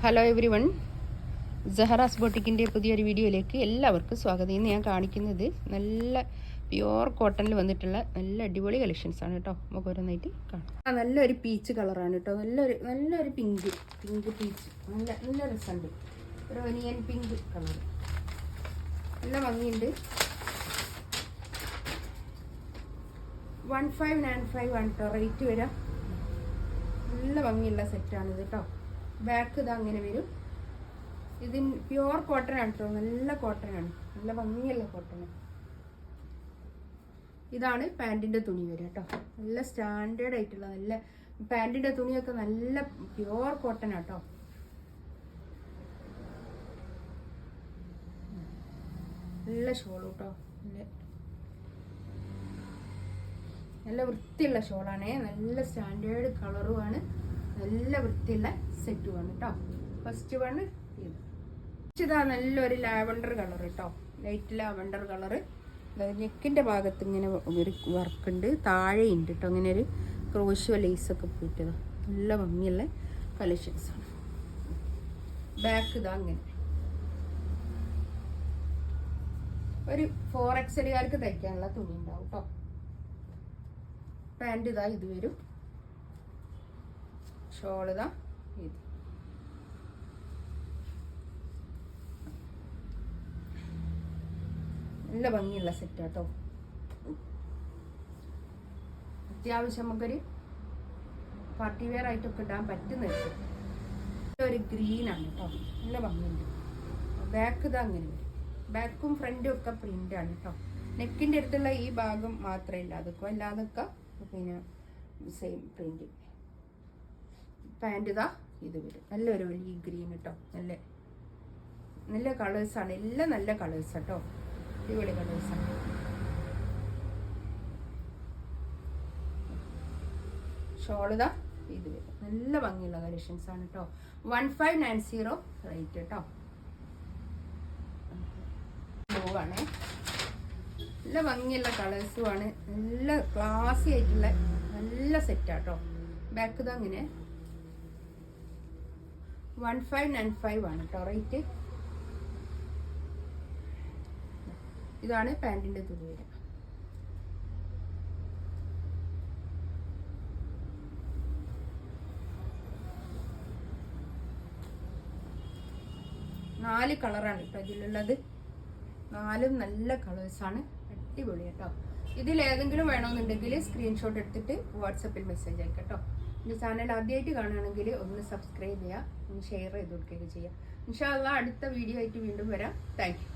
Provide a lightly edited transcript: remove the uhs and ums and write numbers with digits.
Hello every one, സഹറാസ് ബോട്ടിക്കിൻ്റെ പുതിയൊരു വീഡിയോയിലേക്ക് എല്ലാവർക്കും സ്വാഗതം. ഇന്ന് ഞാൻ കാണിക്കുന്നത് നല്ല പ്യുവർ കോട്ടണിൽ വന്നിട്ടുള്ള നല്ല അടിപൊളി കളക്ഷൻസാണ് കേട്ടോ. നമുക്ക് ഓരോന്നായിട്ട് കാണാം. നല്ലൊരു പീച്ച് കളറാണ് കേട്ടോ. നല്ലൊരു പിങ്ക് പീച്ച് നല്ല രസമുണ്ട്. ഒരു ഒനിയൻ പിങ്ക് കളർ നല്ല ഭംഗിയുണ്ട്. 1595 ആണ് കേട്ടോ റേറ്റ് വരാം. നല്ല ഭംഗിയുള്ള സെറ്റാണിത് കേട്ടോ. ബാക്ക് ഇത് അങ്ങനെ വരും. ഇത് പ്യുവർ കോട്ടൺ ആണ് കേട്ടോ. നല്ല കോട്ടൺ ആണ്, നല്ല ഭംഗിയുള്ള കോട്ടൺ. ഇതാണ് പാൻറ്റിൻ്റെ തുണി വരിക കേട്ടോ. നല്ല സ്റ്റാൻഡേർഡ് ആയിട്ടുള്ള നല്ല പാൻറ്റിൻ്റെ തുണിയൊക്കെ നല്ല പ്യുവർ കോട്ടൺ ആട്ടോ. നല്ല ഷോൾ കേട്ടോ. നല്ല വൃത്തിയുള്ള ഷോളാണേ. നല്ല സ്റ്റാൻഡേർഡ് കളറുമാണ്, നല്ല വൃത്തിയുള്ള സെറ്റുമാണ് കേട്ടോ. ഫസ്റ്റ് വണ് ഇതാ നല്ലൊരു ലാവണ്ടർ കളർ കേട്ടോ. Light lavender colour. നെക്കിൻ്റെ ഭാഗത്ത് ഇങ്ങനെ ഒരു വർക്കുണ്ട്, താഴെയുണ്ട് കേട്ടോ. ഇങ്ങനെ ഒരു ക്രോഷ്യോ ലേസൊക്കെ പോയിട്ടതാ. നല്ല ഭംഗിയുള്ള കളക്ഷൻസാണ്. ബാക്ക് ഇതാ അങ്ങനെ ഒരു 4XL തയ്ക്കാനുള്ള തുണി ഉണ്ടാവും കേട്ടോ. പാൻറ് ഇതാ ഇത് വരും. ഷോളിതാ ഇത്. നല്ല ഭംഗിയുള്ള സെറ്റ് കേട്ടോ. അത്യാവശ്യം നമുക്കൊരു പാർട്ടി വെയർ ആയിട്ടൊക്കെ ഇടാൻ പറ്റുന്ന ഒരു ഗ്രീനാണ് കേട്ടോ. നല്ല ഭംഗിയുണ്ട്. ബാക്ക് ഇതാ അങ്ങനെ വരും. ബാക്കും ഫ്രണ്ടും ഒക്കെ പ്രിന്റ് ആണ് കേട്ടോ. നെക്കിൻ്റെ അടുത്തുള്ള ഈ ഭാഗം മാത്രമേ ഇല്ലാതൊക്കെ, അല്ലാതൊക്കെ പിന്നെ സെയിം പ്രിന്റ്. പാൻറ് ഇതാ ഇത് വരും. നല്ലൊരു വലിയ ഗ്രീൻ കേട്ടോ. നല്ല കളേഴ്സാണ്. എല്ലാം നല്ല കളേഴ്സ് കേട്ടോ. അടിപൊളി കളേഴ്സാണ്. ഷോളിതാ ഇത് വരും. നല്ല ഭംഗിയുള്ള കളക്ഷൻസ് ആണ് കേട്ടോ. 1590 റേറ്റ് കേട്ടോ. ബ്ലൂ ആണേ. നല്ല ഭംഗിയുള്ള കളേഴ്സുമാണ്. നല്ല ക്ലാസി ആയിട്ടുള്ള നല്ല സെറ്റാട്ടോ. ബാക്ക് ഇതാ അങ്ങനെ 1595 ആണ് കേട്ടോ റേറ്റ്. ഇതാണ് പാൻറ്റിൻ്റെ തുണി വരിക. നാല് കളറാണ് കേട്ടോ ഇതിലുള്ളത്. നാലും നല്ല കളേഴ്സാണ്. അടിപൊളി കേട്ടോ. ഇതിലേതെങ്കിലും വേണമെന്നുണ്ടെങ്കിൽ സ്ക്രീൻഷോട്ട് എടുത്തിട്ട് വാട്സപ്പിൽ മെസ്സേജ് അയക്കാം കേട്ടോ. എൻ്റെ ചാനൽ ആദ്യമായിട്ട് കാണുകയാണെങ്കിൽ ഒന്ന് സബ്സ്ക്രൈബ് ചെയ്യുക, ഒന്ന് ഷെയർ ചെയ്ത് കൊടുക്കുകയൊക്കെ ചെയ്യുക. ഇൻഷാ അല്ലാഹ് അടുത്ത വീഡിയോ ആയിട്ട് വീണ്ടും വരാം. Thank you.